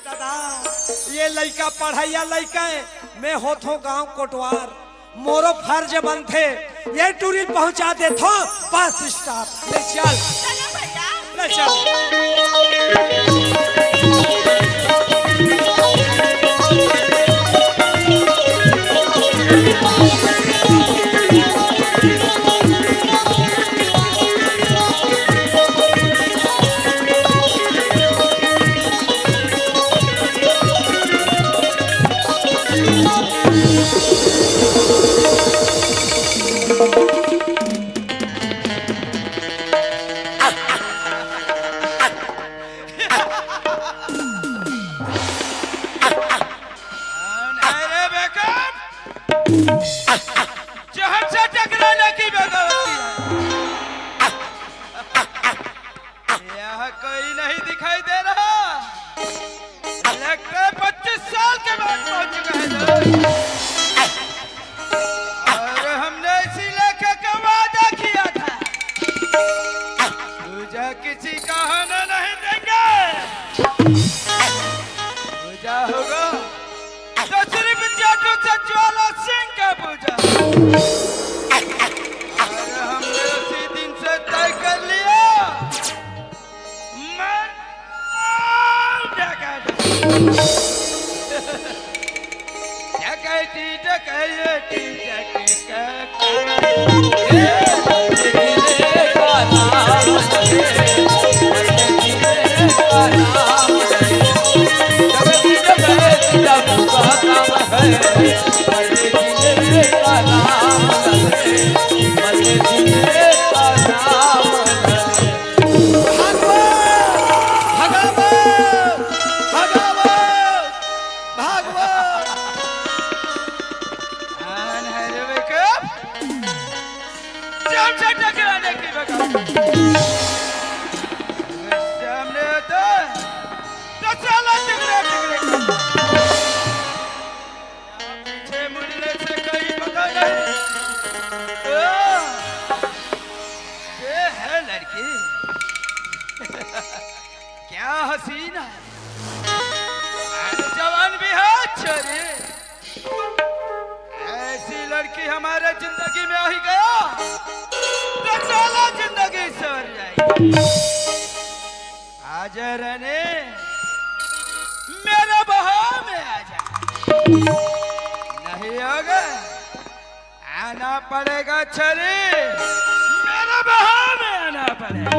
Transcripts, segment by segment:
दादा ये लड़का पढ़ाइया लड़का है, मैं होथो गांव कोटवार, मोरो फर्ज बनथे ये टूरिल पहुंचा दे थो बस स्टॉप ले चल ले चल। कोई नहीं दिखाई दे रहा, लगता है 25 साल के बाद पहुंच चुका है और हमने इसी लेके का वादा किया था, पूजा किसी का होने नहीं देंगे। पूजा होगा तो सिर्फ जाटू से ज्वाला सिंह का पूजा, और हमने उसी दिन से तय कर लिया क्या हसीन है, जवान भी है छोरी, ऐसी लड़की हमारे जिंदगी में आ ही गया तो साला जिंदगी सवर जाएगी। आज रहने मेरे बहा में आ जा, नहीं होगा आना पड़ेगा छोरी, मेरे बहा में आना पड़ेगा।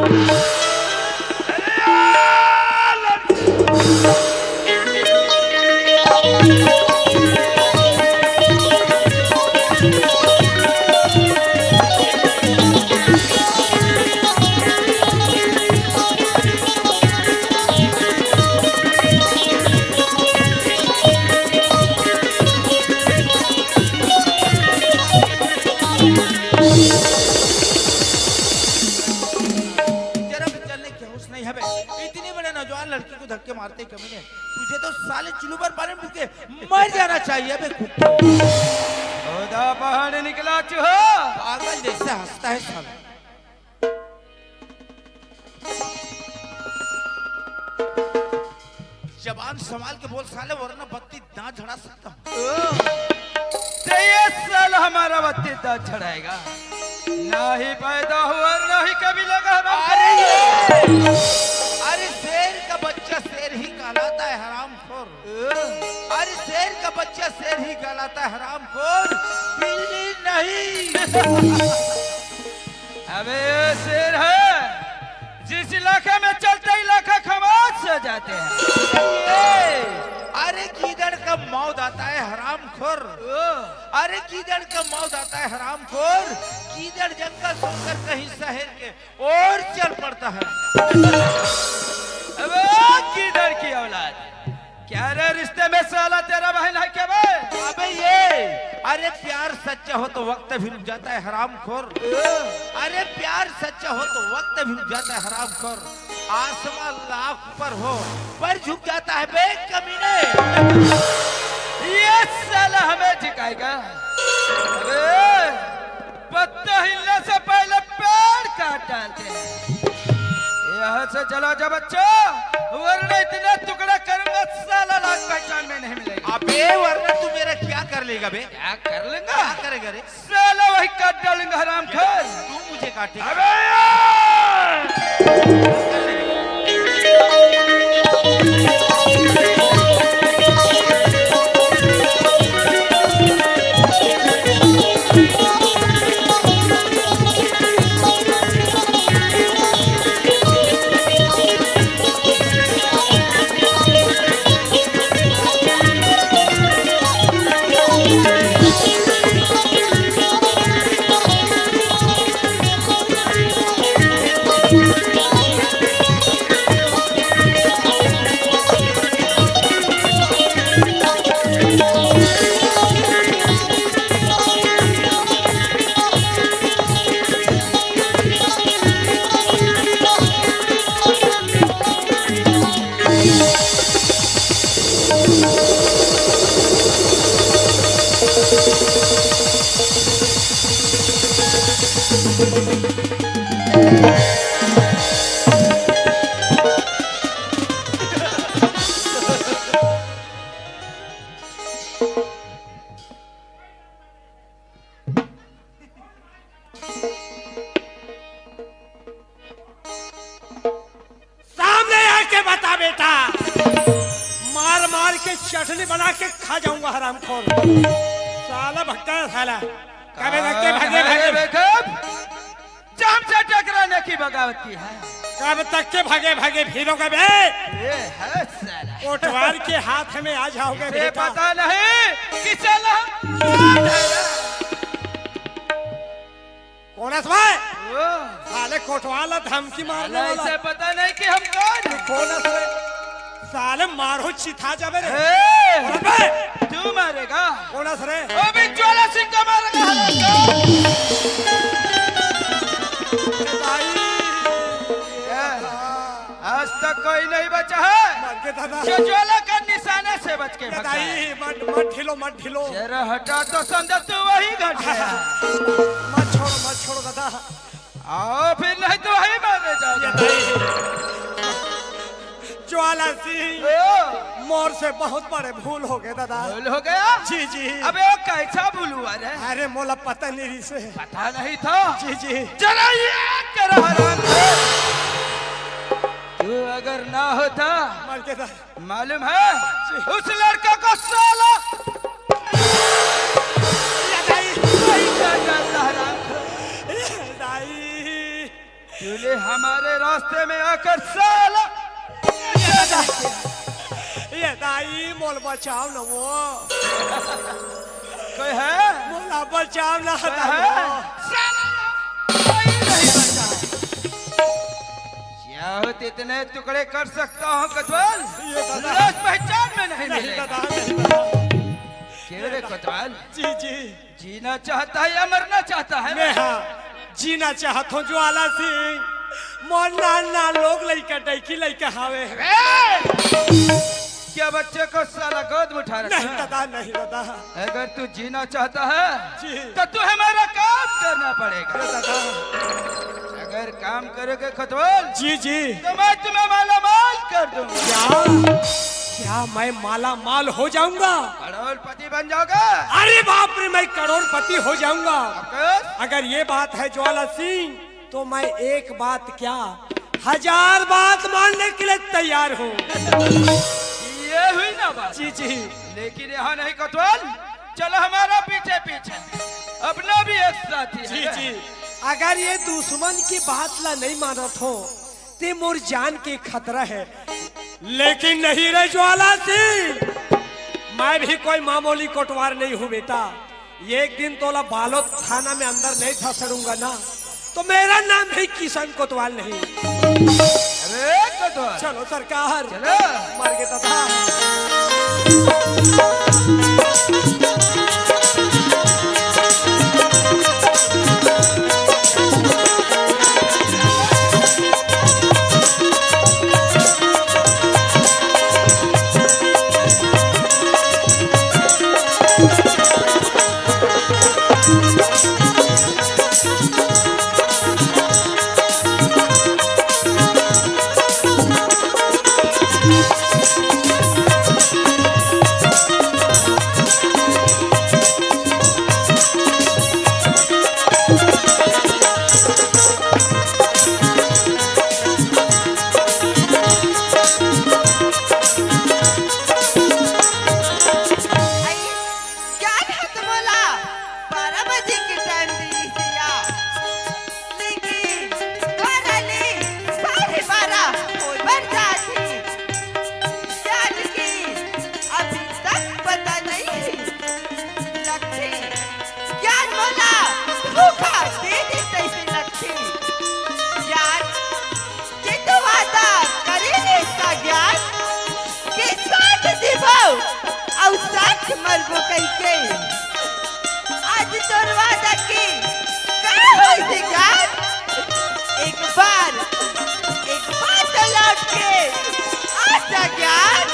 लड़की को धक्के मारते कमी ने, तुझे तो साले चुल्लू पर पानी भूखे मर जाना चाहिए बे। खुदा पहाड़ निकला चूहा, पागल जैसे हंसता है साला। जबान संभाल के बोल साले, वरना बत्ती दांत झड़ा सकता हूँ। ये साल हमारा बत्ती दांत झड़ाएगा, ना ही पैदा हुआ ना ही कभी लगा। अरे शेर का बच्चा शेर ही कहलाता है हरामखोर। अरे शेर का बच्चा शेर ही कहलाता है हरामखोर, बिल्ली नहीं। अबे ये शेर है जिस इलाके में चलते इलाका खमास हो जाते हैं। अरे गीदड़ का मौत आता है हरामखोर, अरे गीदड़ का मौत आता है हरामखोर। गीदड़ जंगल छोड़कर कहीं शहर के और चल पड़ता है। अबे गीदड़ की औलाद, क्या रे रिश्ते में साला तेरा बहन है क्या बे? अबे ये, अरे प्यार सच्चा हो तो वक्त भी रुक जाता है हरामखोर। अरे प्यार सच्चा हो तो वक्त भी रुक जाता है हरामखोर। आसमान लाख पर हो पर झुक जाता है बे कमीने। ये साला हमें झुकाएगा? अबे पत्ता हिलने से पहले पेड़ काट डालते हैं। यहाँ से चला जा बच्चा, वरना इतने टुकड़ा करूंगा अबे वरना तू मेरा क्या कर लेगा बे? क्या कर लेगा? क्या करेगा रे? साला वही काट डालूंगा हराम खोर। तू मुझे काटेगा? अबे यार! कर लेगा? सामने आके बता बेटा, मार मार के चटनी बना के खा जाऊंगा हरामखोर। साला भक्ता है साला, कभी तक के भागे भागे बेखब जाम से टकराने की बगावत की है। कब तक के भागे भागे फिरोगे बे? ये है साला। कोटवार के हाथ में आ जाओगे ये बेटा। पता नहीं कि साला कौन है भाई? ओ, साले कोटवाला धमकी मारने साला वाला इसे पता नहीं कि हम कौन हैं। कौन है साले? साले मारो चिथा जाबे रे। ए, कौन है बे? तू मारेगा? कौन है रे? अभी ज्वाला सिंह को मारेगा हराम आज तक कोई नहीं बचा है मर के दादा। जो ज्वाला का निशाने से बच के भगा है। दाई मत ढिलो मत ढिलो। जरा हटा तो समझ तू वही घट गया। मत छोड़ो दादा। आओ फिर नहीं तो वही मारे जाओगे। ज्वाला सिंह ओ, मोर से बहुत बड़े भूल हो गए दादा। भूल हो गया? जी जी। अबे वो कैसा भूल हुआ रे? अरे मोला पता नहीं से। पता नहीं था। जी जी। जरा ये कर हराम खोर। तू अगर ना होता मर के दादा। मालूम है उस लड़का को साला दाई वही कर डालता हराम खोर। दाई तूने हमारे रास्ते में आकर साला ये दाई मोल बचाओ ना वो। कोई है? मोला बचाओ ना कोई दाई। है? साला कोई नहीं बचा। चाहो इतने टुकड़े कर सकता हूँ कटवाल। ये दादा। लाश पहचान में नहीं नहीं मिलेगा। दादा नहीं दादा। क्यों रे कटवाल? जी जी। जीना चाहता है या मरना चाहता है? मैं हाँ जीना चाहत हूँ ज्वाला सिंह। मोर नाना लोग लइका डैकी लइका हावे। क्या बच्चे को साला गोद में उठा रखा नहीं है? दादा नहीं दादा। अगर तू जीना चाहता है जी। तो तू हमारा काम करना पड़ेगा। दादा। अगर काम करोगे खतवाल जी जी। तो मैं तुम्हें माला माल कर दूंगा। क्या क्या मैं माला माल हो जाऊंगा? करोड़पति बन जाओगा। अरे बाप रे, मैं करोड़पति हो जाऊंगा। ऑफकोर्स। अगर ये बात है ज्वाला सिंह तो मैं एक बात क्या 1000 बात मानने के लिए तैयार हूँ। ये हुई ना बात। जी जी। लेकिन यहाँ नहीं कटवाल, चलो हमारा पीछे पीछे, अपना भी एक साथी जी है। जी। अगर ये दुश्मन की बात ला नहीं मानत हो ते मोर जान के खतरा है। लेकिन नहीं रे ज्वाला सिंह, मैं भी कोई मामूली कोटवार नहीं हूँ बेटा। एक दिन तोला बालोद थाना में अंदर नहीं धसड़ूंगा ना तो मेरा नाम भी किशन कोतवाल नहीं। अरे कटवाल चलो सरकार। चलो। मर गए दादा। और साथ मरबो कइके आज तोर वादा की का होई दिगार एक बार तो लौट के आजा ज्ञान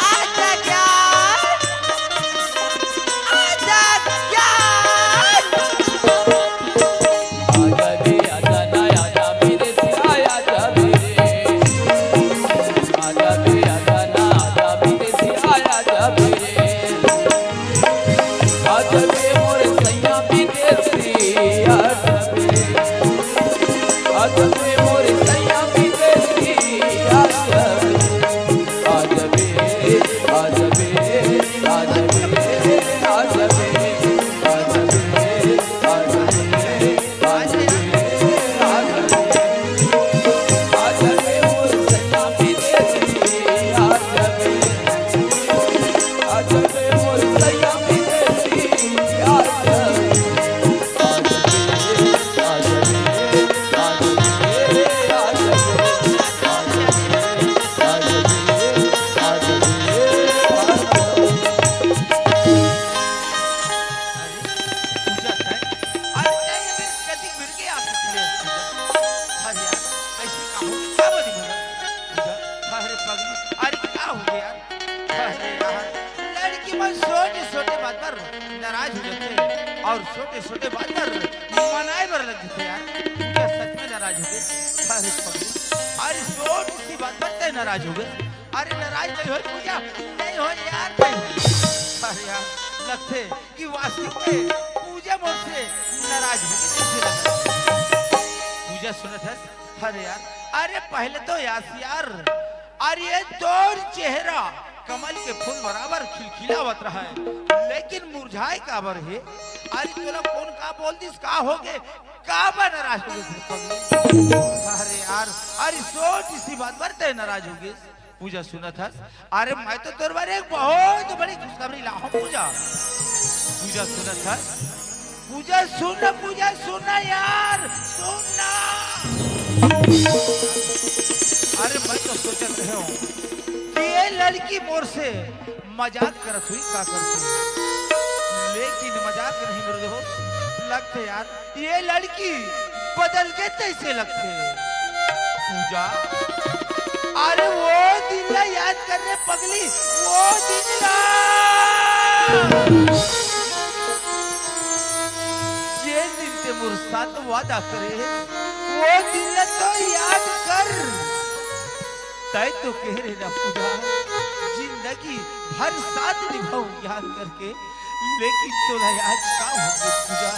आजा ज्ञान आजा ज्ञान आजा रे आजा ना आजा मेरे सिया आजा मेरे आजा रे आजा ना आजा मेरे सिया आजा मेरे आजा रे मोरे सैया विदेशी आजा मेरे आजा रे मोरे सैया विदेशी आजा आजा मेरे आजा मेरे आजा मेरे आजा मेरे आजा मेरे आजा मेरे आजा पूजा है अरे नहीं ये कदी गिर के आ सकते अरे यार ऐसे का हो क्या बोली पूजा अरे पगली अरे क्या हो गया अरे यार लड़की मन छोटे छोटे बात पर नाराज हो जाते और छोटे छोटे बात पर मनाए बर लग जाते यार क्या सच में नाराज हो गए अरे पगली अरे छोटी सी बात पर ते नाराज हो गए अरे नाराज नहीं हो पूजा नहीं हो यार नहीं अरे यार लगते कि वास्तव में पूजा मुझसे नाराज है पूजा सुनत है अरे यार अरे पहले तो यार अरे ये तोर चेहरा कमल के फूल बराबर खिलखिलावत रहा है लेकिन मुरझाए काबर है अरे तोला कौन का बोल दिस का हो गए का बा नाराज हो गए अरे यार अरे छोटी सी बात पर ते नाराज हो गए पूजा सुनत है अरे मैं तो तोर बारे एक बहुत बड़ी खुशखबरी लाऊं पूजा पूजा सुनत है पूजा सुनना यार सुनना अरे मैं तो सोचत रहे हूँ कि ये लड़की मोर से मजाक करत हुई का करती लेकिन मजाक नहीं मेरे दोस्त लगते यार ये लड़की बदल के कैसे लगते पूजा अरे वो दिन ला याद करने पगली वो दिन ला ये दिन ते मोर साथ वादा करे वो दिन ला तो याद कर तय तो कह रहे ना पूजा जिंदगी भर साथ निभाऊं याद करके लेकिन तोला याद का हो गई पूजा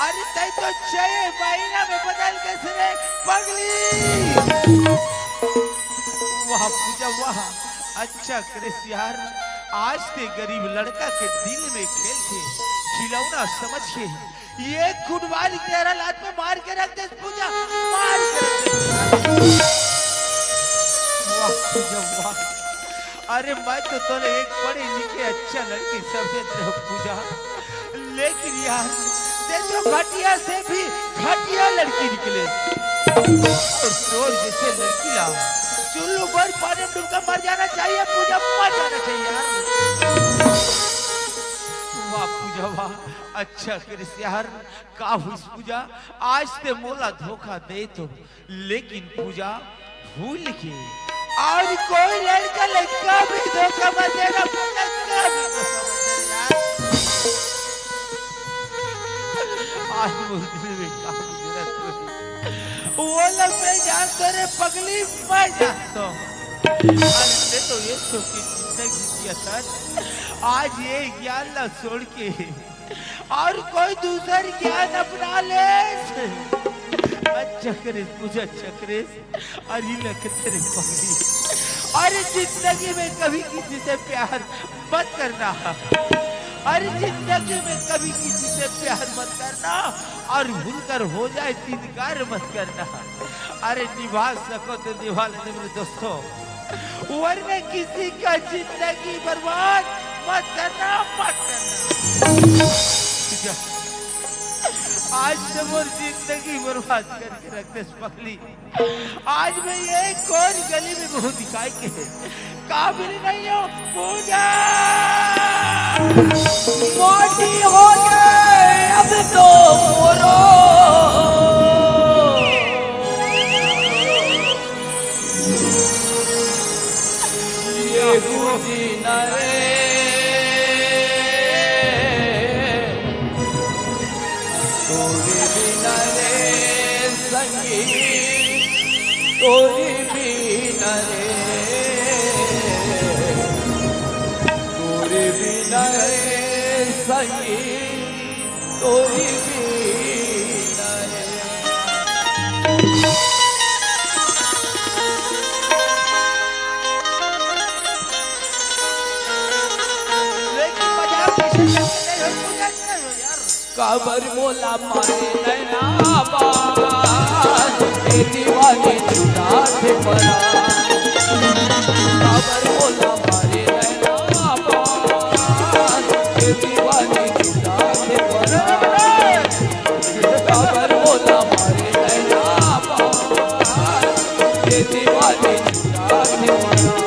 अरे तय तो 6 महीना में बदल कैसे रे पगली वाह पूजा वाह अच्छा कृष यार आज ते गरीब लड़का के दिल में खेल के खिलौना समझ के ये खुदवाली तेरा लात में मार के रख दे पूजा मार के रख दे वाह पूजा वाह अरे मैं तो तोरे एक पढ़े लिखे अच्छा लड़की समझ रहे हो पूजा लेकिन यार देखो घटिया से भी घटिया लड़की निकले और सोच जैसे लड़की लाओ चुल्लू भर पानी में डूबकर मर जाना चाहिए पूजा मर जाना चाहिए यार वाह पूजा वाह अच्छा कृष यार का हुई पूजा आज ते मोला धोखा दे तो लेकिन पूजा भूल के और कोई लड़का लड़का भी धोखा मत देना पूजा कभी धोखा मत देना यार आज वो दिल में क्या गुजरत हुई वो लोग मैं जानता रे पगली मैं जानता अरे तो ये छोटी जिंदगी की असर आज ये ज्ञान ला छोड़ के और कोई दूसरी ज्ञान अपना ले अच्छा करे पूजा चक्रेश अरे लगते रे पगली अरे जिंदगी में कभी किसी से प्यार मत करना अरे जिंदगी में कभी किसी से प्यार मत करना और भूलकर हो जाए इनकार मत करना अरे निभा सको तो निभा लेने मेरे दोस्तों वरना किसी का जिंदगी बर्बाद मत करना आज से मोर जिंदगी बर्बाद करके रख दे पगली। आज मैं ये कौन गली में बहुत दिखाई के काबिल नहीं हो पूजा। मोटी हो गए अब तो मोरो ये गुजी नरे तोरी बिना रे संगी तोरी बिना रे तोरी बिना रे संगी तोरी बिना रे लेकिन बाजार किसे चलते हो पूजा नहीं हो यार। काबर मोला मारे नैना बाज ए दीवानी छुटा थे परा काबर मोला मारे नैना बाज ए दीवानी छुटा थे परा काबर मोला मारे नैना बाज ए दीवानी छुटा थे परा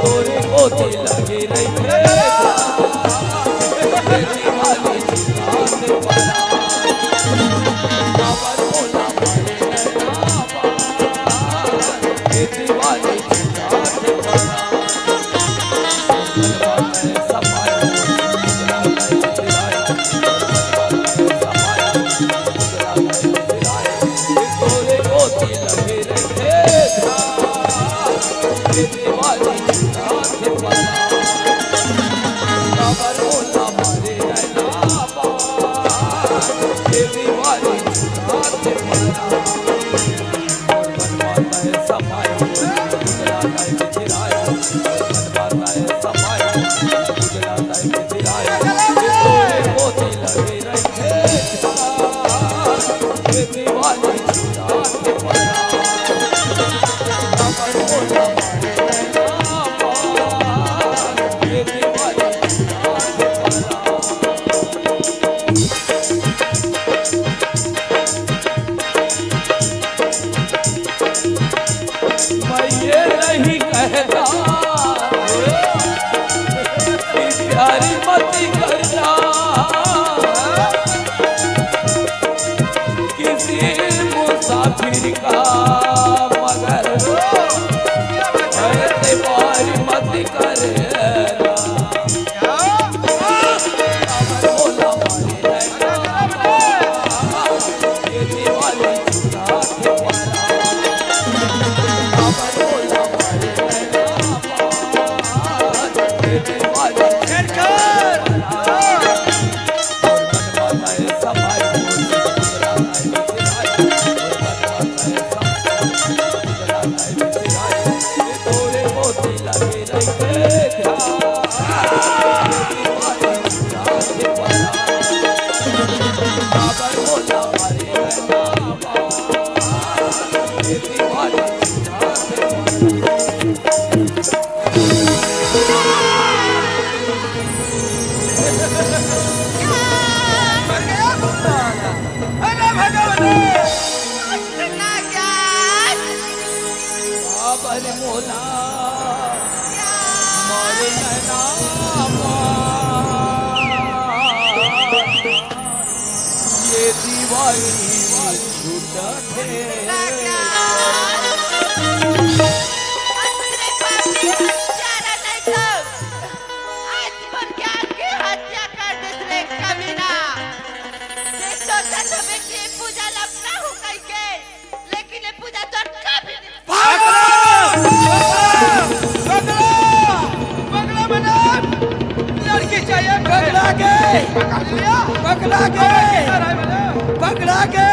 लगे रहे दीवानी छुटा से परा काबर मोला मारे नैना बाज ए दीवानी छुटा से परा तोरे गोती लगे रहे दीवानी छुटा से परा काबर मोला मारे नैना बाज ए दीवानी छुटा से परा बनवाता है सफाई गुजराता है बिछराया बनवाता है सफाई गुजराता है बिछराया तोरे गोती लगे रहे ए दीवानी छुटा से परा काबर मोला मारे नैना बाज ए दीवानी छुटा से परा मैं ये नहीं कहता कि प्यारी मत करना किसी मुसाफिर का मगर एतबार मत करना काबर मोला मारे नैना बाज ए दीवानी छुटा से परा काबर मोला मारे नैना बाज ए दीवानी छुटा से परा बनवाता है सफाई गुजराता है बिछराया बनवाता है सफाई गुजराता है बिछराया तोरे मोती लगे रहे दीवानी छुटा से परा काबर मोला मारे नैना बाज ए दीवानी छुटा से परा अरे भगवान इतना ज्ञान काबर मोला मारे नैना बाज ये दीवानी छूटा थे लड़की चाहिए पकड़ा के पकड़ा के पकड़ा के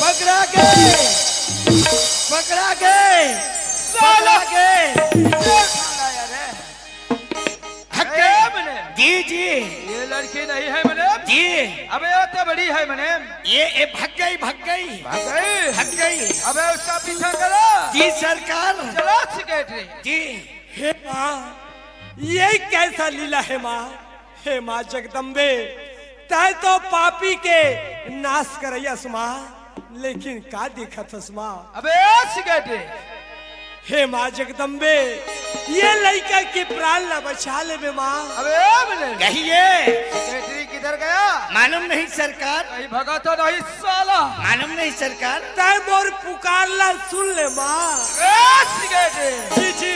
पकड़ा के पकड़ा के पकड़ा के जी जी ये लड़की नहीं है मने। जी अबे वो तो बड़ी है मने। ये भाग गई भाग गई भाग गई। भाग गई। अबे उसका पीछा करो। जी सरकार। चलो सेक्रेटरी। जी हे माँ, ये कैसा लीला है माँ? हे माँ जगदम्बे, तय तो पापी के नाश करैयस माँ, लेकिन का देखत हस माँ? अबे सेक्रेटरी। हे माँ जगदम्बे, ये लड़का के प्राण न बचा ले बे माँ। अबे मने कहिए। सेक्रेटरी किधर गया? मालूम नहीं सरकार। कहीं भगा तो नहीं साला। मालूम नहीं सरकार। तय मोर पुकारला सुन ले माँ। ए सेक्रेटरी। जी जी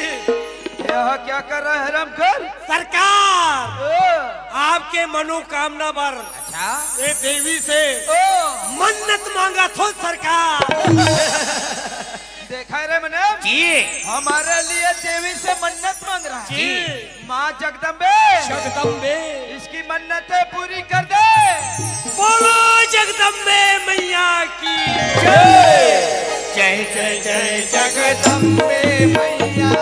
यह क्या कर रहा है हरामखोर? सरकार, ओ, आपके मनोकामना पर अच्छा। ये देवी से ओ, मन्नत मांगा थो सरकार। देखा रे मने। जी हमारे लिए देवी से मन्नत मांग रहा है। जी माँ जगदम्बे। जगदम्बे, इसकी मन्नतें पूरी कर दे। बोलो जगदम्बे मैया की जय। जय जय जय जगदम्बे मैया,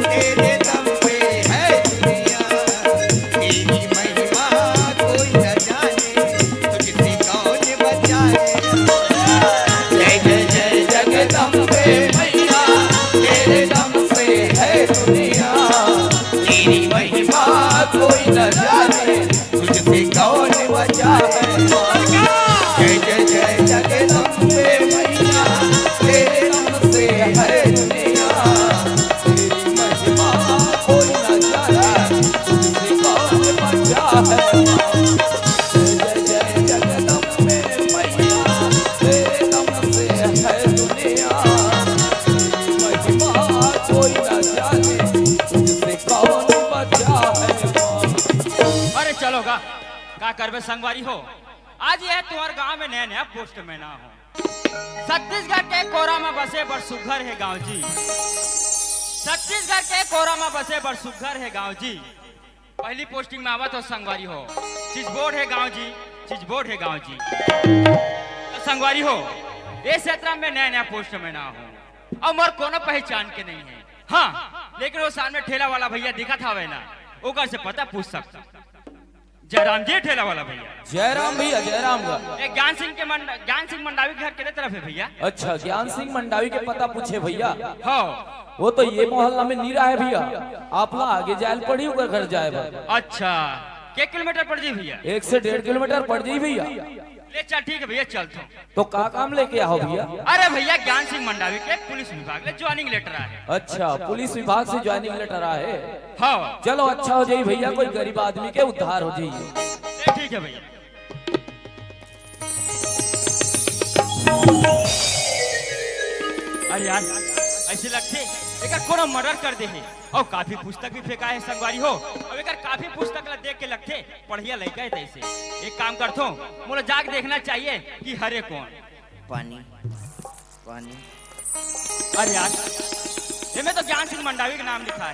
तेरे दम पे है दुनिया, तेरी महिमा कोई न जाने, तुझसे कौन बचाए। जय जय जय जगदम्बे मैया, तेरे दम पे है दुनिया, तेरी महिमा कोई न जाने, तुझसे कौन बचाए। जय जय जय जगदम्बे मैया, तेरे दम पे है दुनिया, तेरी महिमा कोई न जाने, तुझसे कौन बचाए। जय जय जगदम्बे मैया, तेरे दम पे है दुनिया, तेरी महिमा कोई न जाने, तुझसे कौन बचाए। अरे चलोगा का करबे संगवारी हो। आज यह तुम्हारे गांव में नया नया पोस्ट में ना हो। छत्तीसगढ़ के कोरा में बसे बड़ सुघर है गांव जी। छत्तीसगढ़ के कोरा में बसे बड़ सुघर है गांव जी। पहली पोस्टिंग में आवा तो संगवारी हो। चीज बोर्ड है गांव जी, चीज बोर्ड है गांव जी। तो संगवारी हो, ये क्षेत्र में नया नया पोस्ट में ना हो और मोर कोनो पहचान के नहीं है। हाँ, लेकिन वो सामने ठेला वाला भैया दिखा था वे ना, ओकर से पता पूछ सकता। जयराम जी ठेला वाला भैया। जयराम भैया, जयराम का। एक ज्ञान सिंह मंडावी के घर के तरफ है भैया। अच्छा, ज्ञान सिंह मंडावी के पता पूछे भैया। हाँ, वो तो ये मोहल्ला में नीरा है भैया। आप ला आगे जायल पड़ी होकर घर जाए बा। अच्छा, क्या किलोमीटर पड़ जाए भैया? 1 से 1.5 किलोमीटर पड़ जाई भैया। ले चल, ठीक है भैया, चलता हूँ। तो का काम लेके आओ भैया? अरे भैया, ज्ञान सिंह मंडावी के पुलिस विभाग में ज्वाइनिंग लेटर आया है। अच्छा, पुलिस विभाग से ज्वाइनिंग लेटर आए। हाँ, चलो अच्छा हो जाई भैया, कोई गरीब आदमी के उद्धार हो जाइए। ठीक है भैया। अरे यार, ऐसे लगते एक कोनो मर्डर कर दे है और काफी पुस्तक भी फेंका है संगवारी हो। अब एक काफी पुस्तक ला देख के लगते पढ़िया लड़का है। तैसे एक काम करतो, मोला जाग देखना चाहिए कि हरे कौन। पानी पानी। अरे यार, इसमें तो ज्ञान सिंह मंडावी का नाम लिखा है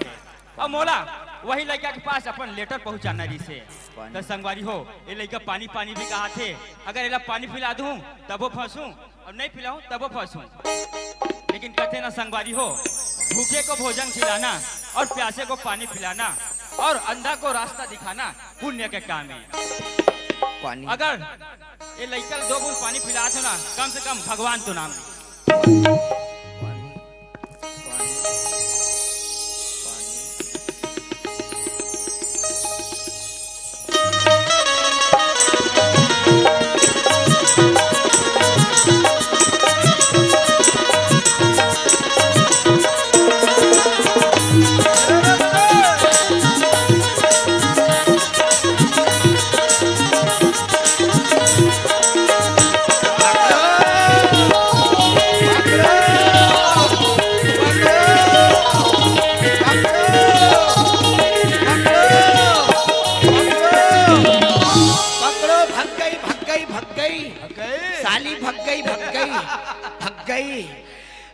और मोला वही लड़का के पास अपन लेटर पहुंचाना रही से। तो संगवारी हो, ये लड़का पानी पानी भी कहा थे। अगर इला पानी पिला दूं तब वो फंसूं और नहीं पिलाऊं तब वो फंसूं। लेकिन कहते ना संगवारी हो, भूखे को भोजन खिलाना और प्यासे को पानी पिलाना और अंधा को रास्ता दिखाना पुण्य के काम है। पानी। अगर ये लड़का 2 बूंद पानी पिला दो ना, कम से कम भगवान तो नाम ले। साली भग गई भग गई भग गई।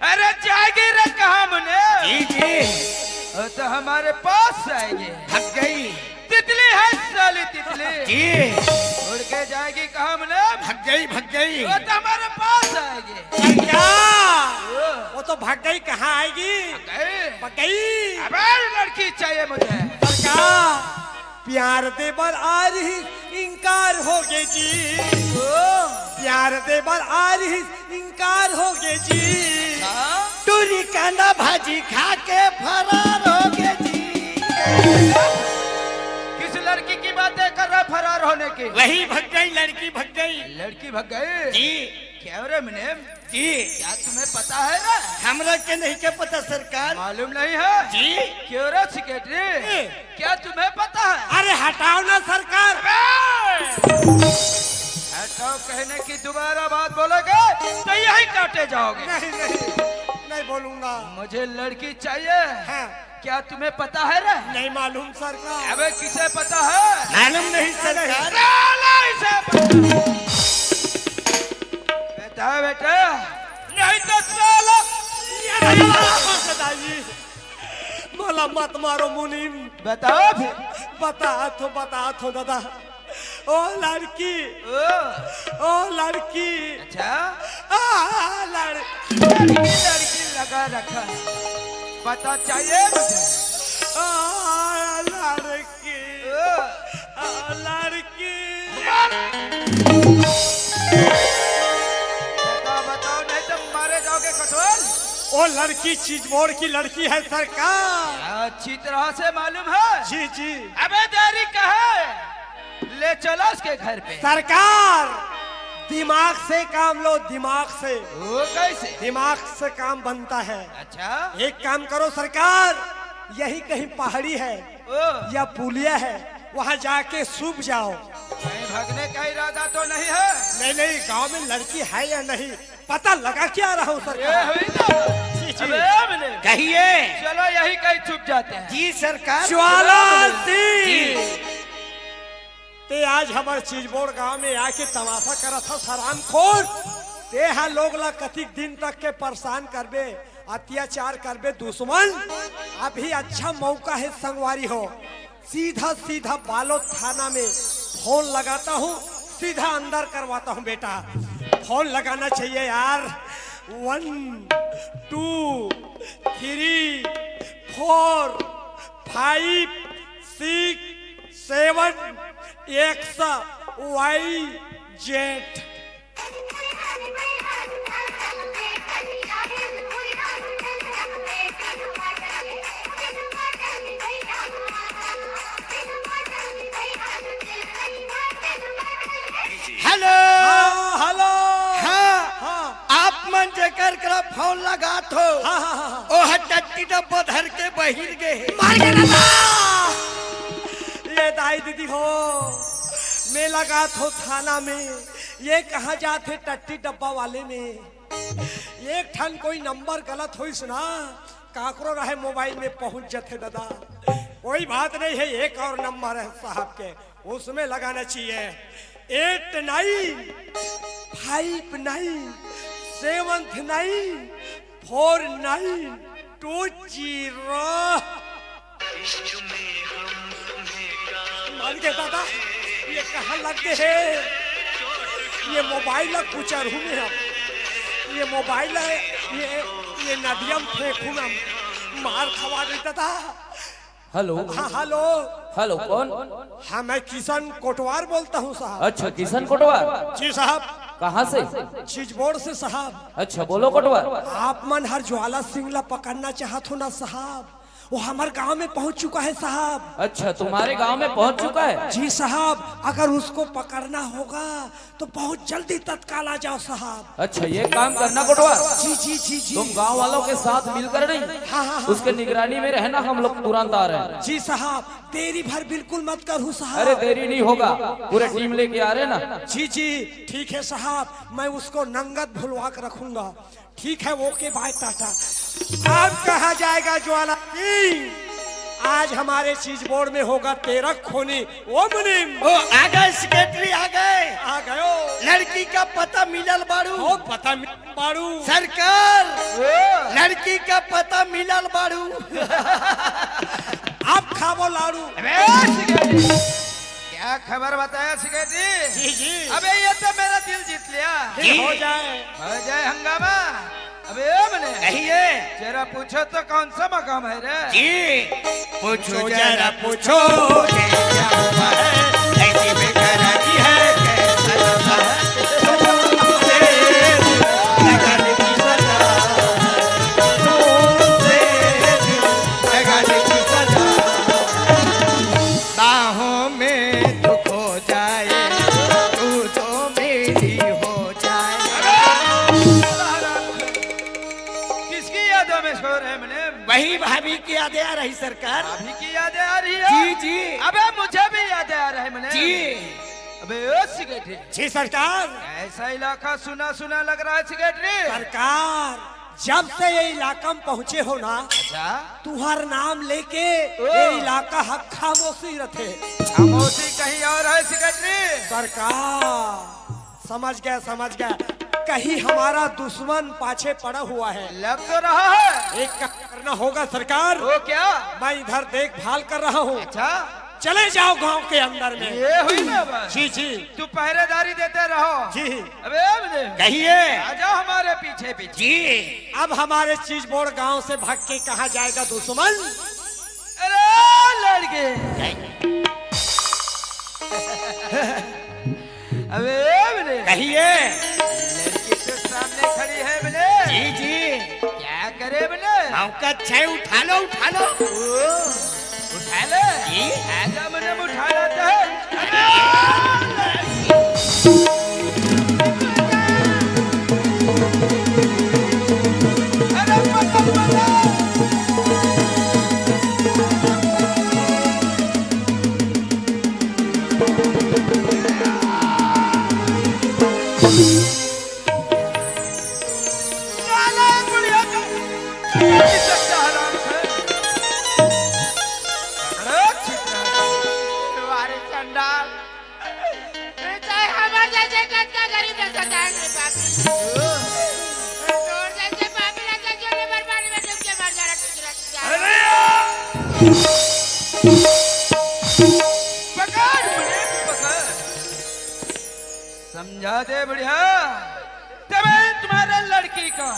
अरे जाएगी रे कहाँ मने? जी जी वो तो हमारे पास आएगी। भग गई। तितली है साली तितली। जी उड़ के जाएगी कहाँ मने? भग गई भग गई। वो तो हमारे पास आएगी। क्या? वो तो भाग गई, कहाँ आएगी? गए। भग गई। अबे लड़की चाहिए मुझे। सरकार, प्यार देवर आ रही इनकार हो गे जी, प्यार देवर आ रही इनकार हो गे जी, टूरी कांदा भाजी खा के फरार हो गए जी। किस लड़की की बातें कर रहा फरार होने की? वही भग गई लड़की, भग गई लड़की भग गई जी क्या रे मुनीम? जी। क्या तुम्हें पता है ना? हमरा के नहीं के पता सरकार मालूम नहीं है जी। क्यों रे सेक्रेटरी, क्या तुम्हें पता है? अरे हटाओ ना सरकार। हटाओ कहने की दोबारा बात बोलोगे तो यही काटे जाओगे। नहीं नहीं नहीं बोलूंगा। मुझे लड़की चाहिए। हाँ। क्या तुम्हें पता है रे? नहीं मालूम सरकार। अबे किसे पता है? मालूम नहीं सरकार। इसे पता। बेटा बेटा नहीं तो साला दादाजी बोला मत मारो मुनीम। बताओ फिर। बता तो दादा। ओ लड़की, ओ लड़की, अच्छा लड़की, लड़की लगा रखा है। पता चाहिए मुझे। लड़की, लड़की। बताओ नहीं तो मारे जाओगे कठोर। ओ लड़की चीज बोर्ड की लड़की है सरकार। अच्छी तरह से मालूम है। जी जी। अबे देरी कहे, ले चलो उसके घर पे। सरकार दिमाग से काम लो, दिमाग से। वो कैसे? दिमाग से काम बनता है। अच्छा एक काम करो सरकार, यही कहीं पहाड़ी है ओ, या पुलिया है, वहाँ जाके सूख जाओ। कहीं भागने का इरादा तो नहीं है? नहीं नहीं, गांव में लड़की है या नहीं पता लगा के आ रहा हूँ ये सरकार। हुई ना। जी जी। अबे मिले। कहिए। चलो यही कहीं छुप जाते हैं। जी सरकार। ज्वाला सिंह ते आज हमारे चीजबोड़ गांव में आके तमाशा करा था सराम खोर। ते हा लोग ला कतिक दिन तक के परेशान करबे, अत्याचार करबे दुश्मन। अभी अच्छा मौका है संगवारी हो, सीधा सीधा बालोद थाना में फोन लगाता हूँ, सीधा अंदर करवाता हूँ। बेटा फोन लगाना चाहिए यार। 1 2 3 4 5 6 7 XYZ। Hello hello. हाँ हाँ आप मन जेकर करा फोन लगा थो हाँ हाँ हाँ। ओ हट्टी डब्बा धर के बहिर गए। मार के दादा। ये दाई दीदी हो, मैं लगा थो थाना में। ये कहाँ जाते टट्टी डब्बा वाले में। एक ठन कोई नंबर गलत हो सुना, काकरो रहे मोबाइल में पहुंच जाते दादा। कोई बात नहीं है, एक और नंबर है साहब के, उसमें लगाना चाहिए। 8959794920। मान के दादा ये कहाँ लगते हैं? ये मोबाइल कुचर हूँ मैं। ये मोबाइल है, ये नदिया में फेंकू ना, मार खवा दे दादा। हेलो हाँ हेलो। हेलो कौन? हाँ मैं किशन कोटवार बोलता हूँ साहब। अच्छा किशन कोटवार। जी साहब। कहाँ से? चीजबोर्ड से साहब। अच्छा बोलो कोटवार। आप मन हर ज्वाला सिंह ला पकड़ना चाहत हो ना साहब, वो हमारे गांव में पहुंच चुका है साहब। अच्छा तुम्हारे गांव में पहुंच चुका है? जी साहब, अगर उसको पकड़ना होगा तो बहुत जल्दी तत्काल आ जाओ साहब। अच्छा ये काम करना कोटवार। जी जी जी जी। तुम गांव वालों के साथ मिलकर नहीं, हाँ हाँ हाँ। उसके निगरानी में रहना, हम लोग तुरंत आ रहे हैं। जी साहब, देरी भर बिल्कुल मत करो साहब। अरे देरी नहीं होगा, पूरे टीम लेके आ रहे ना। जी जी ठीक है साहब, मैं उसको नंगत भुलवा कर रखूंगा। ठीक है, ओके बाय टाटा। अब कहा जाएगा ज्वाला सिंह, आज हमारे चीजबोर्ड में होगा तेरा खूनी। ओ मुनीम, ओ आ गए सेक्रेटरी, आ गए। आ गयो। लड़की का पता मिलल बाड़ू। ओ पता बाड़ू सरकार लड़की का पता मिलल बाड़ू। आप खाबो लाड़ू। क्या खबर बताया सेक्रेटरी? जी जी। अबे ये तो मेरा दिल जीत लिया। हो जाए। हो जाए हंगामा। अबे मैंने कहिए जरा पूछो तो कौन सा मकाम है रे? जी पूछो जरा पूछो ये क्या हुआ है ऐसी बेकरारी है कैसा लगा है तुमसे लगाने की सजा तुमसे लगाने की सजा बाहों में दुख हो जाए तू तो मेरी हो जाए किसकी यादों में सो रहे मैंने? वही भाभी की यादें आ रही सरकार अभी की यादें आ रही है? जी जी अबे मुझे भी यादें आ रहे मैंने। जी अबे ओ सिगरेटरी, जी सरकार। ऐसा इलाका सुना सुना लग रहा है सिगरेटरी। सरकार जब से ये इलाका में पहुँचे हो ना, अच्छा तुहार नाम लेके ओ। ये इलाका हक खामोशी रखे। खामोशी कहीं और है सिगरेटरी। सरकार समझ गया कहीं हमारा दुश्मन पाछे पड़ा हुआ है। लग तो रहा है। एक काम करना होगा सरकार। वो क्या? मैं इधर देखभाल कर रहा हूँ, अच्छा चले जाओ गांव के अंदर में। ये हुई ना बात। जी जी तू पहरेदारी देते रहो। जी। अबे मुझे कहिए आ जाओ हमारे पीछे पीछे। जी अब हमारे चीज बोर्ड गांव से भाग के कहा जाएगा दुश्मन? अरे लड़के अबे मुझे कहिए लड़की तो सामने खड़ी है बने। जी जी क्या करे बने? मौका छै उठा लो उठा ले। जी। आजा मैंने उठा लेता है। अरे पकड़ साला बुढ़िया का नहीं सकता हराम से। पकड़ो छिपरा। तुम्हारे चंडाल चाहे हमारे जैसे गंदा गरीब ऐसा जाएंगे पापी और जैसे पापी रहता जो ने बर्बादी में डूब के मर जाना टुकड़ा अरे पकड़ मुझे पकड़। समझा दे बढ़िया। तब तुम्हारा लड़की का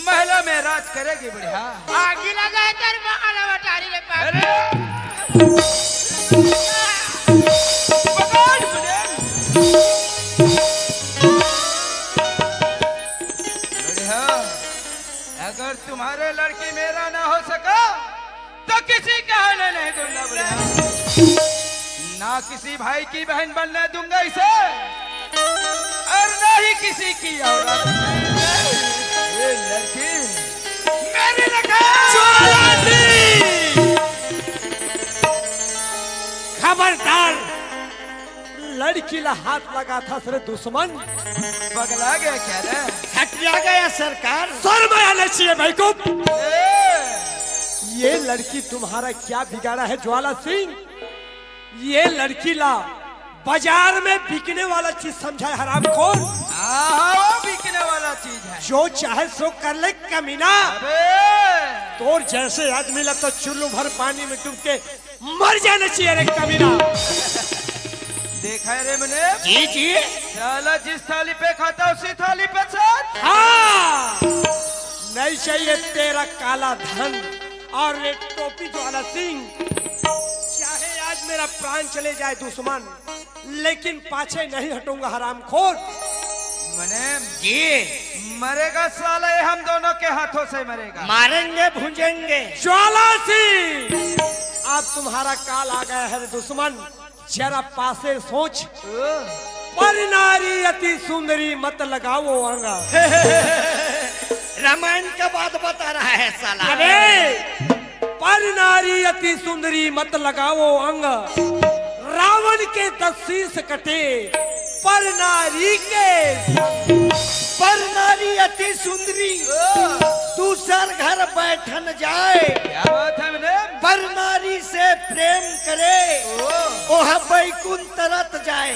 महिला में राज करेगी बढ़िया। आगे लगा है तेरे महाना वटारी रे पापी। अरे पकड़ मुझे। बढ़िया अगर तुम्हारे लड़की मेरा ना हो सका तो किसी का होने नहीं दूंगा बढ़िया। ना किसी भाई की बहन बनने दूंगा इसे और ना ही किसी की औरत। ये लड़की मेरी रखा। खबरदार, लड़की ला हाथ लगा था सर दुश्मन। पगला गया क्या रे? हटिया गया सरकार शर्म आना चाहिए भाई को। ए, ये लड़की तुम्हारा क्या बिगाड़ा है ज्वाला सिंह? ये लड़की ला बाजार में बिकने वाला चीज समझा है हरामखोर। वो बिकने वाला चीज है। जो चाहे सो कर ले कमीना। अबे तोर जैसे आदमी लग तो चुल्लू भर पानी में डूब के मर जाना चाहिए रे कमीना। देखा है रे मैंने? जी जी साला जिस थाली पे खाता उसी थाली पे साथ। हाँ, नहीं चाहिए तेरा काला धन और ये टोपी ज्वाला सिंह। चाहे आज मेरा प्राण चले जाए दुश्मन, लेकिन पाछे नहीं हटूंगा हरामखोर। मैंने जी मरेगा साला, ये हम दोनों के हाथों से मरेगा। मारेंगे भूंजेंगे। ज्वाला सिंह, अब तुम्हारा काल आ गया है दुश्मन। जरा पासे सोच, पर नारी अति सुंदरी मत लगाओ अंगा। रामायण का बात बता रहा है साला। अरे पर नारी अति सुंदरी मत लगाओ अंग, रावण के 10 शीश कटे पर नारी के। पर नारी अति सुंदरी दूसर घर बैठन जाए। क्या बात है मैंने? पर नारी से प्रेम करे ओह बैकुंठ तरत जाए।